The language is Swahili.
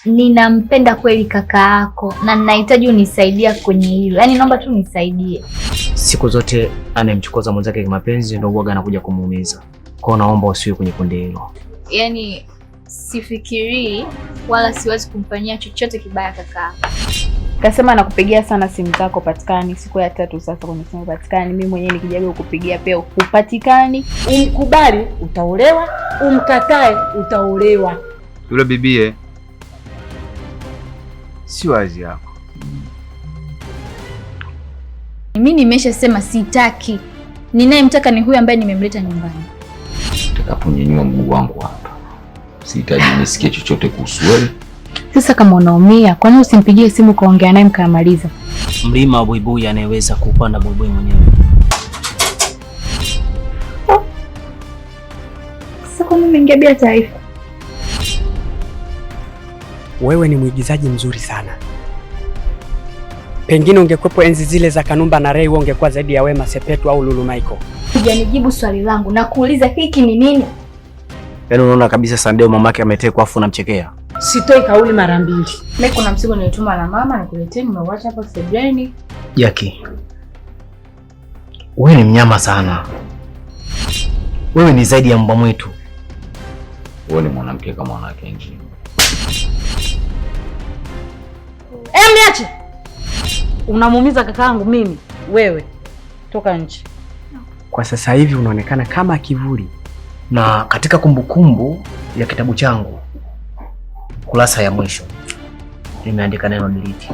Ninampenda kweli kaka yako na ninahitaji unisaidia kwenye hilo. Yaani naomba tu unisaidie. Siku zote anemchokoza mwenzake kimapenzi ndio huaga anakuja kumuumiza. Kwa hiyo naomba usiwe kwenye kundi hilo. Yaani sifikirii wala siwezi kumfanyia chochote kibaya kaka. Kasema nakupigia sana simu zako patikani, siku ya 3 sasa kwenye simu patikani. Mimi mwenyewe nikijaga kukupigia pia upatikani. Umkubali utaolewa, umkatae utaolewa. Yule bibie si wazi yako. Mimi nimeshasema sitaki. Ninayemtaka ni huyu ambaye nimemleta nyumbani. Nitakaponyenyua mguu wangu hapa, sihitaji nisikie chochote kuhusu wewe. Sasa kama unaumia, kwa nini usimpigie simu kaongea naye mkamaliza? Mlima wa buibui anayeweza kupanda buibui mwenyewe. Sasa kwa nini ningebia taarifa? Wewe ni mwigizaji mzuri sana. Pengine ungekuwepo enzi zile za Kanumba na Ray, ungekuwa zaidi ya Wema Sepetu au Lulu Michael. Hujanijibu swali langu na kuuliza hiki ni nini? Yaani unaona kabisa Sandeo mamake ametekwa afu namchekea. Sitoi kauli mara mbili. Mimi kuna mzigo nilituma na mama nikuletee, nimeuacha hapo sebleni. Jackie, wewe ni mnyama sana. Wewe ni zaidi ya mbwa mwitu. Wewe ni mwanamke kama wanawake wengine. Niache. Unamuumiza kakaangu mimi. Wewe toka nje. Kwa sasa hivi unaonekana kama kivuli. Na katika kumbukumbu ya kitabu changu kurasa ya mwisho nimeandika neno delete.